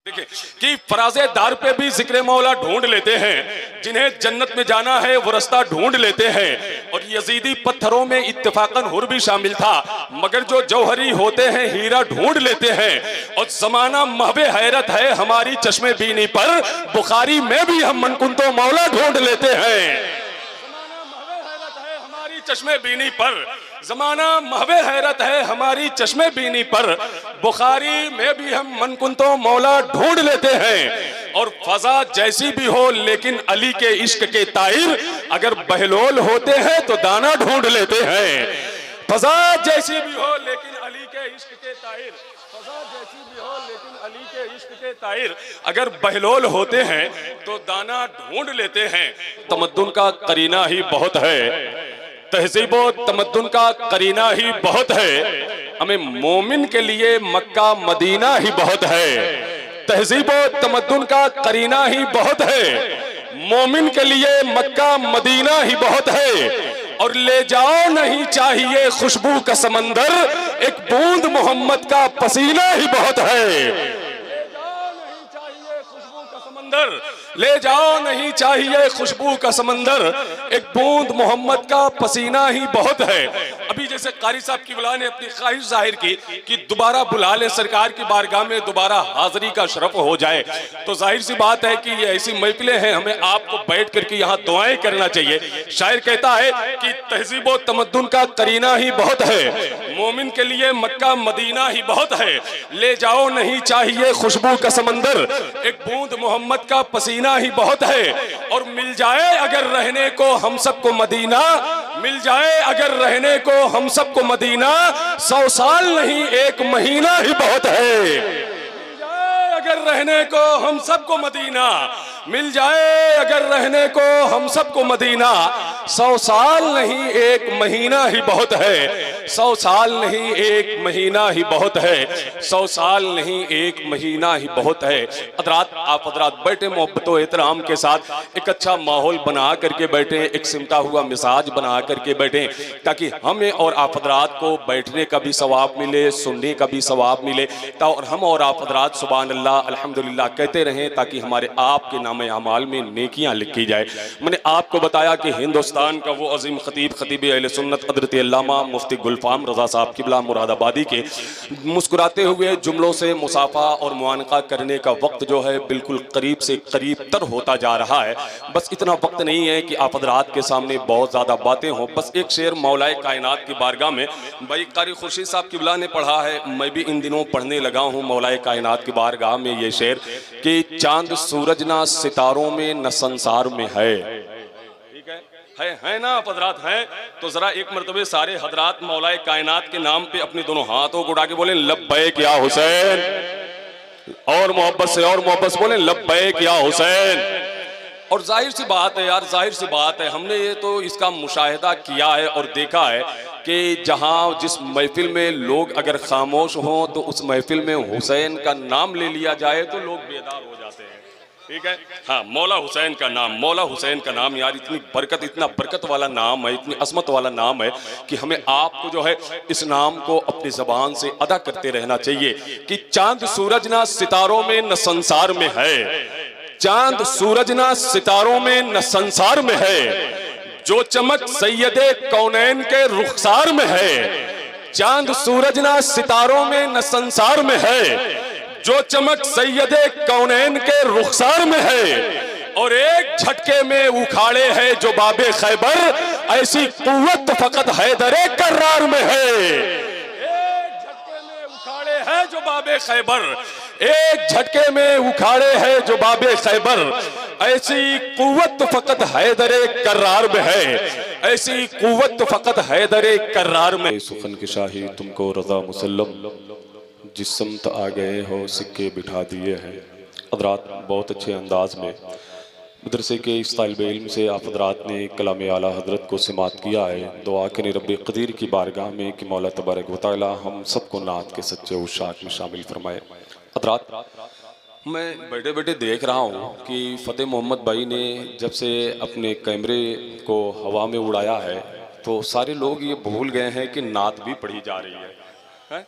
देखिए कि फराजे दार पे भी जिक्र मौला ढूंढ लेते हैं, जिन्हें जन्नत में जाना है वो रास्ता ढूंढ लेते हैं। और यजीदी पत्थरों में इत्तेफाकन हुर भी शामिल था, मगर जो जौहरी होते हैं हीरा ढूंढ लेते हैं। और जमाना महबे हैरत है हमारी चश्मे बीनी पर, बुखारी में भी हम मनकुंतो मौला ढूंढ लेते हैं। जमाना महबे हैरत है हमारी चश्मे बीनी पर, जमाना महबे हैरत है हमारी चश्मे बीनी पर, बुखारी में भी हम मनकुंतो मौला ढूंढ लेते हैं। और फजा जैसी भी हो लेकिन अली के इश्क के ताइर, अगर बहलोल होते हैं तो दाना ढूंढ लेते हैं। फजा जैसी भी हो लेकिन अली के इश्क के ताइर, फजा जैसी भी हो लेकिन अली के इश्क के ताइर, अगर बहलोल होते हैं तो दाना ढूंढ लेते हैं। तमद्दुन का करीना ही बहुत है, तहजीब तमद्दुन का करीना ही बहुत है, हमें मोमिन के लिए मक्का मदीना ही बहुत है। तहजीब तमद्दुन का करीना ही बहुत है, मोमिन के लिए मक्का मदीना ही बहुत है। और ले जाओ नहीं चाहिए खुशबू का समंदर, एक बूंद मोहम्मद का पसीना ही बहुत है। ले जाओ नहीं चाहिए खुशबू का समंदर, ले जाओ नहीं चाहिए खुशबू का समंदर, एक बूंद मोहम्मद का पसीना ही बहुत है। अभी जैसे कारी साहब की बुला ने अपनी ख्वाहिश जाहिर की कि दोबारा बुला ले सरकार की बारगाह में, दोबारा हाजिरी का शरफ हो जाए, तो जाहिर सी बात है कि ये ऐसी महफिलें हैं, हमें आपको बैठ करके यहाँ दुआएं करना चाहिए। शायर कहता है कि तहजीब व तमद्दुन का करीना ही बहुत है, मोमिन के लिए मक्का मदीना ही बहुत है। ले जाओ नहीं चाहिए खुशबू का समंदर, एक बूंद मोहम्मद का पसीना ही बहुत है। और मिल जाए अगर रहने को हम सबको मदीना, मिल जाए अगर रहने को हम सबको मदीना, 100 साल नहीं 1 महीना ही बहुत है। मिल जाए अगर रहने को हम सबको मदीना, मिल जाए अगर रहने को हम सबको मदीना, 100 साल नहीं 1 महीना ही बहुत है। 100 साल नहीं 1 महीना ही बहुत है, 100 साल नहीं 1 महीना ही बहुत है। हज़रात आप हज़रात बैठे मोहब्बत व एहतराम के साथ, एक अच्छा माहौल बना करके बैठे, एक सिमटा हुआ मिजाज बना करके बैठे, ताकि हमें और आप हज़रात को बैठने का भी सवाब मिले, सुनने का भी सवाब मिले, और हम और आप हज़रात सुभान अल्लाह अल्हम्दुलिल्लाह कहते रहें, ताकि हमारे आपके नाम अमाल में नेकियां लिखी जाए। मैंने आपको बताया कि हिंदुस्तान का वो अजीम खतीब खतीब अहले सुन्नत हज़रत अल्लामा मुफ्ती गुलफाम रज़ा साहब क़िबला मुरादाबादी के मुस्कुराते हुए जुमलों से मुसाफा और मुआनका करने का वक्त जो है बिल्कुल करीब से करीब तर होता जा रहा है। बस इतना वक्त नहीं है कि आप हज़रात के सामने बहुत ज़्यादा बातें हों। बस एक शेर मौलाए कायनात की बारगाह में भाई कारी खुर्शीद साहब क़िबला ने पढ़ा है, मैं भी इन दिनों पढ़ने लगा हूँ मौलाए कायनात की बारगाह में ये शेर कि चांद सूरज ना सितारों में न संसार में है। ठीक है ना आप हज़रात हैं? तो जरा एक मरतबे सारे हज़रात मौलाए कायनात के नाम पे अपने दोनों हाथों को उठा के बोले लब्बैक या हुसैन, और मोहब्बत से और मोहब्बत से बोले लब्बैक या हुसैन। और जाहिर सी बात है यार, जाहिर सी बात है, हमने ये तो इसका मुशाहिदा किया है और देखा है कि जहाँ जिस महफिल में लोग अगर खामोश हों तो उस महफिल में हुसैन का नाम ले लिया जाए तो लोग बेदार हो जाते हैं। ठीक है, हाँ, मौला हुसैन का नाम, मौला हुसैन का नाम यार इतनी बरकत, इतना बरकत वाला नाम है, इतनी असमत वाला नाम है कि हमें आपको जो है इस नाम को अपनी ज़बान से अदा करते रहना चाहिए कि चांद सूरज ना सितारों में न संसार में है, चांद सूरज ना सितारों में न संसार में है, जो चमक सैयदे कौनैन के रुखसार में है। चांद सूरज ना सितारों में न संसार में है, जो चमक सैयदे कौनैन के रुखसार में है। और एक झटके में उखाड़े है जो बाबे खैबर, ऐसी कुव्वत फकत हैदरे कर्रार में है। एक झटके में उखाड़े है जो बाबे खैबर, एक झटके में उखाड़े है जो बाबे खैबर, ऐसी कुव्वत फकत हैदरे कर्रार में है, ऐसी कुव्वत फकत हैदरे कर्रार में। सुखन की शाही तुमको रजा मुसल्लम, जिस समत आ गए हो सिक्के बिठा दिए हैं। हज़रात बहुत अच्छे अंदाज में मदरसे के इस तालिब इल्म से आप हज़रात ने कलाम आला हज़रत को समात किया है। दुआ करें रब्बे क़दीर की बारगाह में कि मौला तबारक व तआला हम सबको नात के सच्चे उशाक में शामिल फरमाए। हज़रात मैं बैठे बैठे देख रहा हूँ कि फ़तेह मोहम्मद भाई ने जब से अपने कैमरे को हवा में उड़ाया है तो सारे लोग ये भूल गए हैं कि नात भी पढ़ी जा रही है।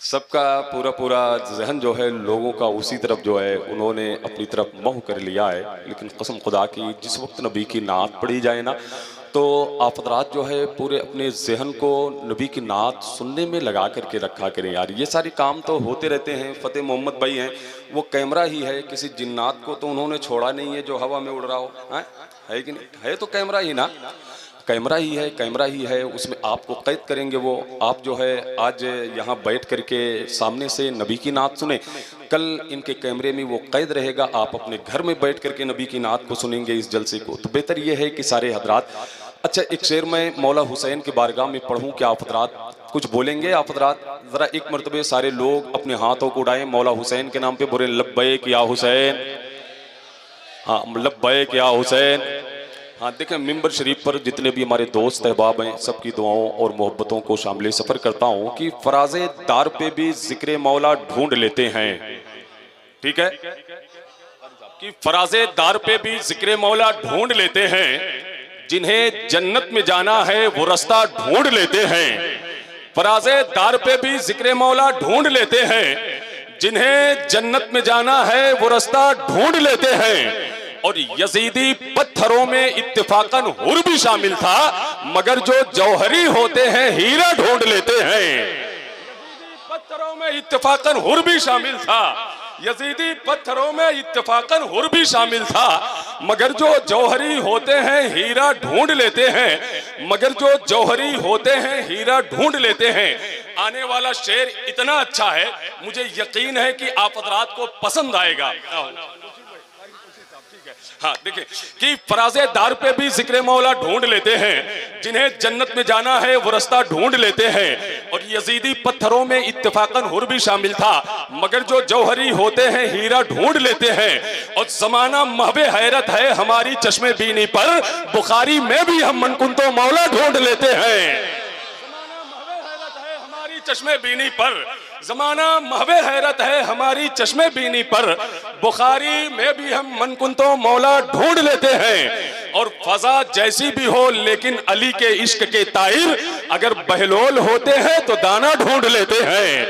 सबका पूरा पूरा जहन जो है लोगों का उसी तरफ जो है उन्होंने अपनी तरफ मोह कर लिया है। लेकिन कसम खुदा की जिस वक्त नबी की नात पढ़ी जाए ना तो आप हज़रात जो है पूरे अपने जहन को नबी की नात सुनने में लगा करके रखा करें यार। ये सारे काम तो होते रहते हैं। फ़तेह मोहम्मद भाई हैं, वो कैमरा ही है, किसी जिन्नात को तो उन्होंने छोड़ा नहीं है जो हवा में उड़ रहा हो, है कि नहीं? है तो कैमरा ही ना, कैमरा ही है, कैमरा ही है, उसमें आपको कैद करेंगे वो। आप जो है आज यहाँ बैठ करके सामने से नबी की नात सुने, कल इनके कैमरे में वो कैद रहेगा, आप अपने घर में बैठ करके नबी की नात को सुनेंगे इस जलसे को। तो बेहतर ये है कि सारे हजरात, अच्छा एक शेर मैं मौला हुसैन की बारगाह में पढ़ूं, क्या आप हजरात कुछ बोलेंगे? आप हजरात ज़रा एक मरतबे सारे लोग अपने हाथों को उड़ाएं, मौला हुसैन के नाम पे बोले लब्बैक या हुसैन। हाँ, लब्बैक या हुसैन। हाँ देखें, मिंबर शरीफ पर जितने भी हमारे दोस्त अहबाब हैं सबकी दुआओं और मोहब्बतों को शामिल सफ़र करता हूँ कि फराज़े दार पे भी जिक्र मौला ढूंढ लेते हैं। ठीक है कि फराज़े दार पे भी जिक्र मौला ढूंढ लेते हैं, जिन्हें जन्नत में जाना है वो रास्ता ढूंढ लेते हैं। फराज़े दार पे भी जिक्र मौला ढूंढ लेते हैं, जिन्हें जन्नत में जाना है वो रास्ता ढूंढ लेते हैं। और यजीदी पत्थरों में इत्तेफाकन हुर भी शामिल था, मगर जो जौहरी होते हैं हीरा ढूंढ लेते हैं। यजीदी पत्थरों में इत्तेफाकन हुर भी शामिल था, यजीदी पत्थरों में इत्तेफाकन हुर भी शामिल था, मगर जो जौहरी होते हैं हीरा ढूंढ लेते हैं, मगर जो जौहरी होते हैं हीरा ढूंढ लेते हैं। आने वाला शेर इतना अच्छा है, मुझे यकीन है कि आप हज़रात को पसंद आएगा। हाँ देखिए कि फराज़े दार पे भी जिक्र मौला ढूंढ लेते हैं, जिन्हें जन्नत में जाना है वो रास्ता ढूंढ लेते हैं। और यजीदी पत्थरों में इत्तेफाकन हुर भी शामिल था, मगर जो जौहरी होते हैं हीरा ढूंढ लेते हैं। और जमाना महबे हैरत है हमारी चश्मे बीनी पर, बुखारी में भी हम मनकुंतो मौला ढूंढ लेते हैं। चश्मे बीनी पर, जमाना महवे हैरत है हमारी चश्मे बीनी पर, बुखारी में भी हम मनकुंतो मौला ढूंढ लेते हैं। और फजा जैसी भी हो लेकिन अली के इश्क के ताइर, अगर बहलोल होते हैं तो दाना ढूंढ लेते हैं।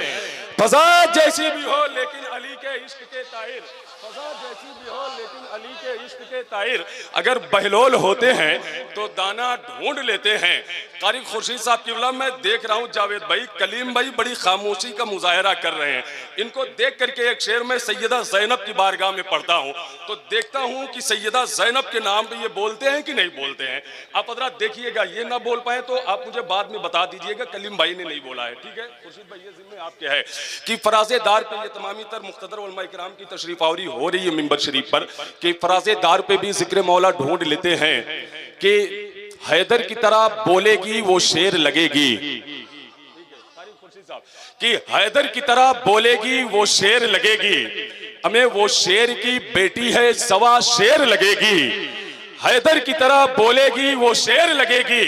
फजा जैसी भी हो लेकिन अली के इश्क के ताइर, फजा जैसी भी हो लेकिन अली के इश्क के ताइर, अगर बहलोल होते हैं तो दाना ढूंढ लेते हैं। कारी खुर्शीद साहब की वला मैं देख रहा हूँ, जावेद भाई, कलीम भाई बड़ी खामोशी का मुजाहरा कर रहे हैं। इनको देख करके एक शेर में सैयदा ज़ैनब की बारगाह में पढ़ता हूँ तो देखता हूँ कि सैयदा ज़ैनब के नाम पे ये बोलते हैं कि नहीं बोलते हैं। आप हज़रात देखिएगा, ये ना बोल पाए तो आप मुझे बाद में बता दीजिएगा कलीम भाई ने नहीं बोला है। ठीक है खुर्शीद भाई, ये जिम्मे आपके है कि फराज़े दार पे ये तमामी तर मुख्तदर उलमा इकराम की तशरीफ आवरी हो रही है मिंबर शरीफ पर, कि फराज़े दार पे भी जिक्र मौला ढूंढ लेते हैं कि हैदर की तरह बोलेगी वो शेर लगेगी, कि हैदर की तरह बोलेगी वो शेर लगेगी, हमें वो शेर की बेटी है सवा शेर लगेगी। हैदर की तरह बोलेगी वो शेर लगेगी,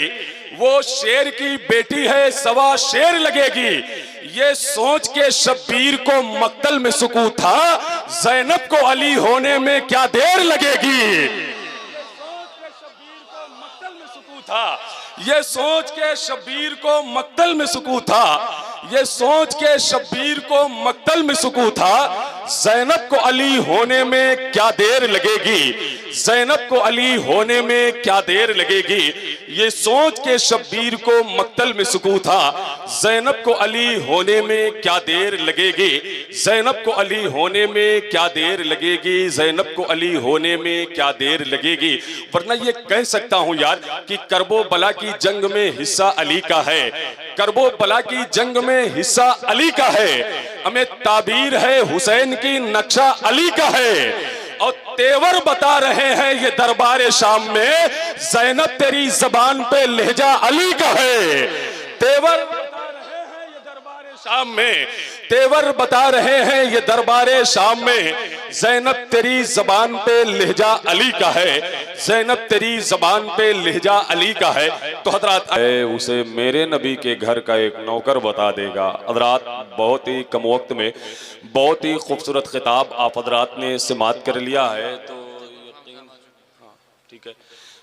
वो शेर की बेटी है सवा शेर लगेगी। ये सोच के शब्बीर को मक्तल में सुकून था, ज़ैनब को अली होने में क्या देर लगेगी। ये सोच के शब्बीर को मक्तल में सुकून था, ये सोच के शब्बीर को मक्तल में सुकून था, ज़ैनब को अली होने में क्या देर लगेगी, ज़ैनब को अली होने में क्या देर लगेगी। ये सोच के शब्बीर को मक्तल में सुकून था, ज़ैनब को अली होने में क्या देर लगेगी, ज़ैनब को अली होने में क्या देर लगेगी, ज़ैनब को अली होने में क्या देर लगेगी। वरना ये कह सकता हूं यार कि करबो बला की जंग में हिस्सा अली का है, करबो बला की जंग में हिस्सा अली का है, हमें ताबीर है हुसैन की नक्शा अली का है। और तेवर बता रहे हैं ये दरबार शाम में, ज़ैनब तेरी ज़बान पे लहजा अली का है। तेवर बता रहे हैं ये दरबार शाम में, तेवर बता रहे हैं ये दरबार शाम में, ज़ैनब तेरी ज़बान पे लहजा अली का है, ज़ैनब तेरी ज़बान पे लहजा अली का है। तो हज़रात उसे मेरे नबी के घर का एक नौकर बता देगा। हज़रात बहुत ही कम वक्त में बहुत ही खूबसूरत खिताब आप हज़रात ने समात कर लिया है, तो यकीन, हाँ ठीक है,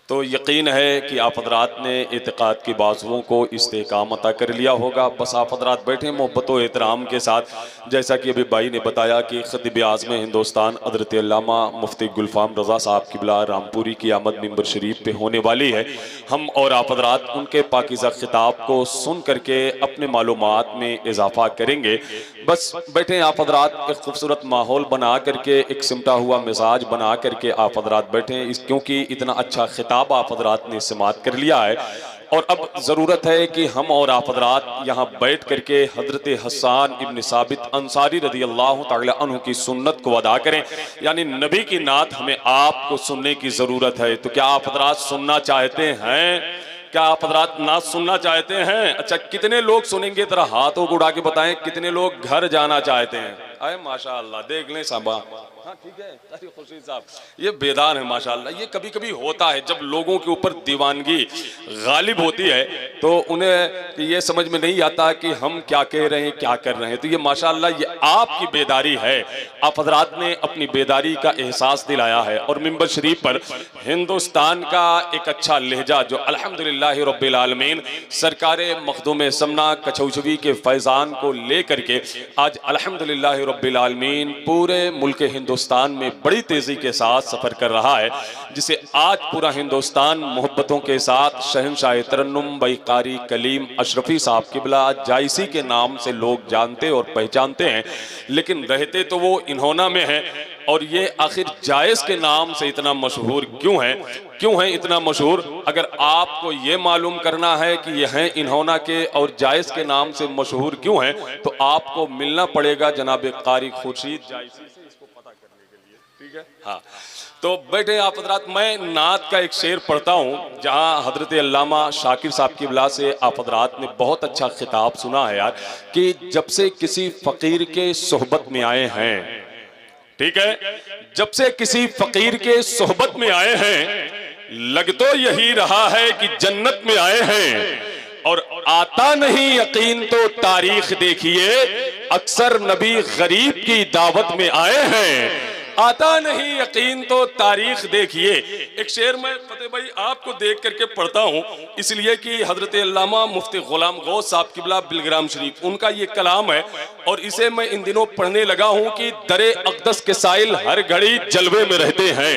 तो यकीन है कि आप हजरात ने एतकाद की बाजुओं को इस्तेहकाम अता कर लिया होगा। बस आप हजरात बैठे मोहब्बत व एहतराम के साथ, जैसा कि अभी भाई ने बताया कि खतीब आज़म हिंदुस्तान हज़रत अल्लामा मुफ्ती गुलफ़ाम रज़ा साहब क़िबला रामपुरी की आमद मिंबर शरीफ पे होने वाली है। हम और आप हजरात उनके पाकीज़ा खिताब को सुन करके अपने मालूमात में इजाफ़ा करेंगे। बस बैठे आप हजरात, एक खूबसूरत माहौल बना करके, एक सिमटा हुआ मिजाज बना करके आप हजरात बैठे, क्योंकि इतना अच्छा खिताब आप हजरात ने समात कर लिया है। और अब ज़रूरत है कि हम और आप हजरात यहाँ बैठ करके हजरत हसन इब्न साबित अंसारी रज़ी अल्लाह तआला अन्हु की सुन्नत को अदा करें, यानी नबी की नात हमें आपको सुनने की ज़रूरत है। तो क्या आप हजरात सुनना चाहते हैं? क्या आप हजरात नात सुनना चाहते हैं? अच्छा, कितने लोग सुनेंगे? जरा हाथों को उड़ा के बताएं कितने लोग घर जाना चाहते हैं। अरे माशाअल्लाह, देख लें साहबा, हाँ ठीक है। अरे खुर्शीद साहब ये बेदार है माशाअल्लाह। ये कभी कभी होता है जब लोगों के ऊपर दीवानगी गालिब होती है तो उन्हें ये समझ में नहीं आता कि हम क्या कह रहे हैं, क्या कर रहे हैं। तो ये माशाअल्लाह ये आपकी बेदारी है, आप हजरात ने अपनी बेदारी का एहसास दिलाया है। और मिंबर शरीफ पर हिंदुस्तान का एक अच्छा लहजा जो अल्हम्दुलिल्लाह रब्बिल आलमीन सरकार मखदूम समना कछौचवी के फैज़ान को लेकर के आज अल्हम्दुलिल्लाह रब्बिल आलमीन पूरे मुल्क हिंदुस्तान में बड़ी तेजी के साथ सफर कर रहा है, जिसे आज पूरा हिंदुस्तान मोहब्बतों के साथ शहनशाह तरन्नुम बैकारी कलीम अशरफी साहब क़िबला जायसी के नाम से लोग जानते और पहचानते हैं। लेकिन रहते तो वो इन्होंना में है, और ये आखिर जायस के नाम से इतना मशहूर क्यों है? क्यों है इतना मशहूर? अगर आपको ये मालूम करना है कि यह हैं इन्होना के और जायस के नाम से मशहूर क्यों है, तो आपको मिलना पड़ेगा जनाब कारी खुर्शीद जायसी से, इसको पता करने के लिए। ठीक है, हाँ। तो बैठे आप हजरात, मैं नात का एक शेर पढ़ता हूँ जहाँ हजरत अल्लामा शाकिर साहब क़िबला से आप हजरात ने बहुत अच्छा खिताब सुना है यार, कि जब से किसी फ़कीर के सोहबत में आए हैं, ठीक है, जब से किसी फकीर के सोहबत में आए हैं, लग तो यही रहा है कि जन्नत में आए हैं। और आता नहीं यकीन तो तारीख देखिए, अक्सर नबी गरीब की दावत में आए हैं। आता नहीं यकीन तो तारीख देखिए। एक शेर मैं फतेह भाई आपको देख करके पढ़ता हूँ, इसलिए कि हजरत अल्लामा मुफ्ती गुलाम गौस साहब क़िबला बिलग्राम शरीफ उनका ये कलाम है, और इसे मैं इन दिनों पढ़ने लगा हूँ कि दरे अक़दस के साइल हर घड़ी जलवे में रहते हैं।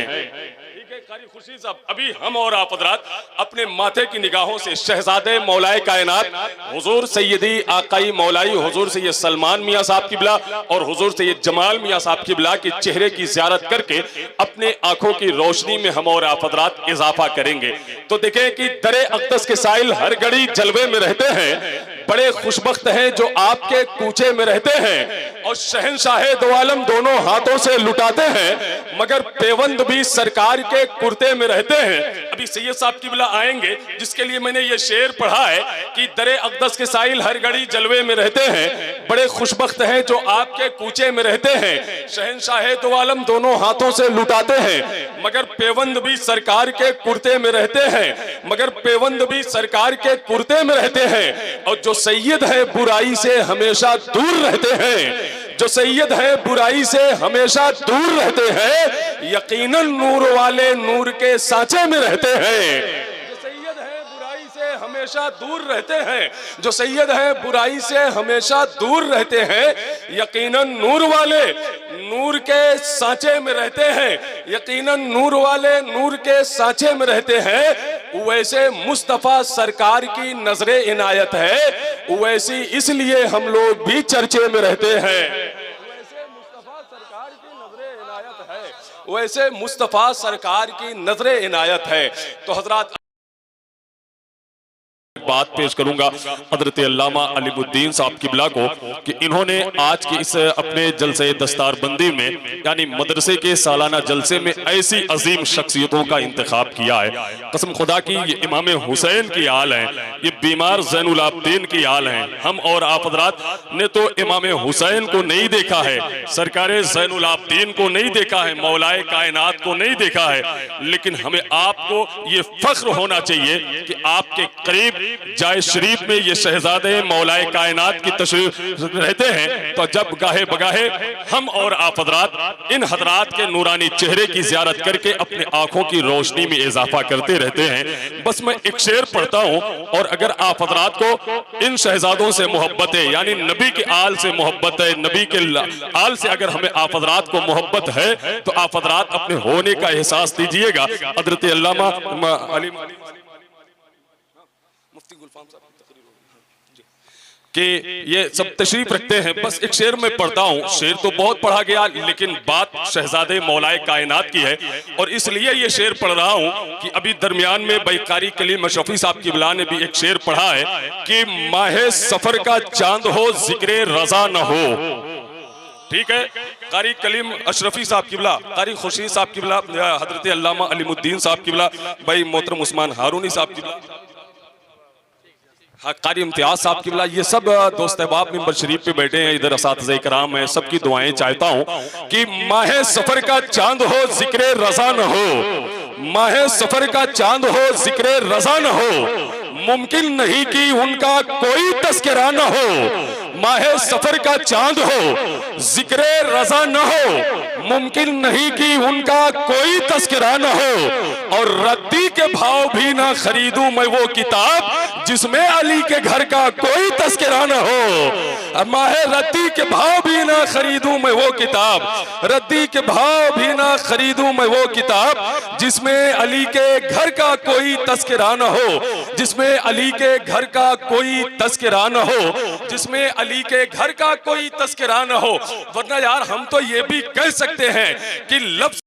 कारी खुर्शीद साहब, अभी हम और आप हजरात अपने माथे की निगाहों से शहजादे मौलाए कायनात हुजूर सैयदी आकाई मौलाई हुजूर सैयद सलमान मियाँ साहब क़िबला और हुजूर सैयद जमाल मियाँ साहब क़िबला के चेहरे की ज़ियारत करके अपने आंखों की रोशनी में हम और आप हजरात इजाफा करेंगे। तो देखें कि दरे अक़दस के साइल हर घड़ी जलवे में रहते हैं, बड़े खुशबख्त हैं जो आपके कूचे में रहते हैं, और शहनशाह दो आलम दोनों हाथों से लुटाते हैं, मगर पेवंद भी सरकार के कुर्ते में रहते हैं। अभी सैयद साहब क़िबला आएंगे, जिसके लिए मैंने ये शेर पढ़ा है कि दरे अक़दस के साइल हर घड़ी जलवे में रहते हैं, बड़े खुशबख्त हैं जो आपके कूचे में रहते हैं, शहनशाह दो आलम दोनों हाथों से लुटाते हैं, मगर पेवंद भी सरकार के कुर्ते में रहते हैं, मगर पेवंद भी सरकार के कुर्ते में रहते हैं। और जो सैयद है बुराई से हमेशा दूर रहते हैं, जो सैयद है बुराई से हमेशा दूर रहते हैं, यकीनन नूर वाले नूर के सांचे में रहते हैं। जो सैयद है बुराई से हमेशा दूर रहते हैं, जो सैयद है बुराई से हमेशा दूर रहते हैं, यकीनन नूर वाले नूर के सांचे में रहते हैं, यकीनन नूर वाले नूर के सांचे में रहते हैं। वैसे मुस्तफा सरकार की नजरे इनायत है, वैसी इसलिए हम लोग भी चर्चे में रहते हैं। वैसे मुस्तफा सरकार की नजरे इनायत है, वैसे मुस्तफा सरकार की नजरे इनायत है। तो हजरात बात पेश करूंगा हजरत अल्लामा अलीमुद्दीन साहब क़िबला को कि इन्होंने आज के इस अपने जलसे दस्तारबंदी में यानी मदरसे के सालाना जलसे में ऐसी अजीम शख्सियतों का इंतखाब किया है, कसम खुदा की ये इमाम हुसैन की आल है, ये बीमार ज़ैनुल आबदीन की आल है। हम और आप हजरात ने तो इमाम हुसैन को नहीं देखा है, सरकारे ज़ैनुल आबदीन को नहीं देखा है, मौलाए कायनात को नहीं देखा है, लेकिन हमें आपको ये फख्र होना चाहिए कि आपके करीब जाए शरीफ में ये शहजादे मौलाए कायनात की तशरीफ रहते हैं, तो जब गाहे बगाहे हम और आप हजरात इन हजरात के नूरानी चेहरे की ज़ियारत करके अपने आंखों की रोशनी में इजाफा करते रहते हैं। बस मैं एक शेर पढ़ता हूँ, और अगर आप हजरात को इन शहजादों से मोहब्बत है, यानी नबी के आल से मोहब्बत है, नबी के आल से अगर हमें आप हजरात को मोहब्बत है, तो आप हजरात अपने होने का एहसास दीजिएगा। हजरत अल्लामा अली मुफ्ती गुलफाम साहब कि ये सब तशरीफ रखते हैं। बस एक शेर में पढ़ता हूँ, शेर तो बहुत पढ़ा गया, लेकिन बात शहजादे मौलाए कायनात की है, और इसलिए ये शेर पढ़ रहा हूँ कि अभी दरमियान में कारी कलीम अशरफी साहब की बिला ने भी एक शेर पढ़ा है कि माहे सफर का चांद हो जिक्रे रजा न हो। ठीक है, कारी कलीम अशरफी साहब किबला, कारी खुर्शीद साहब किबला, हजरत अल्लामा अलीमुद्दीन साहब किबला, भाई मोहतरम उस्मान हारूनी साहब किबला, हाँ कारी इम्तियाज साहब किबला, ये सब दोस्त अहबाब मिंबर शरीफ पे बैठे हैं, इधर असातिज़े कराम हैं, सबकी दुआएं चाहता हूँ कि माहे सफर का चांद हो जिक्रे रजा न हो, माहे सफर का चांद हो जिक्रे रजा न हो, मुमकिन नहीं कि उनका कोई तस्करा न हो। माहे सफर का चांद हो जिक्रे रजा न हो, मुमकिन नहीं कि उनका कोई तस्करा न हो, और रद्दी के भाव भी ना खरीदूं मैं वो किताब जिसमें अली के घर का कोई तस्करा न हो। माहे रद्दी के भाव भी ना खरीदूं मैं वो किताब, रद्दी के भाव भी ना खरीदूं मैं वो किताब जिसमें अली के घर का कोई तस्करा न हो, जिसमें अली के घर का कोई तस्करा न हो, जिसमें अली के घर का कोई तस्करा न हो। वरना यार हम तो ये भी कह सकते हैं कि लफ्ज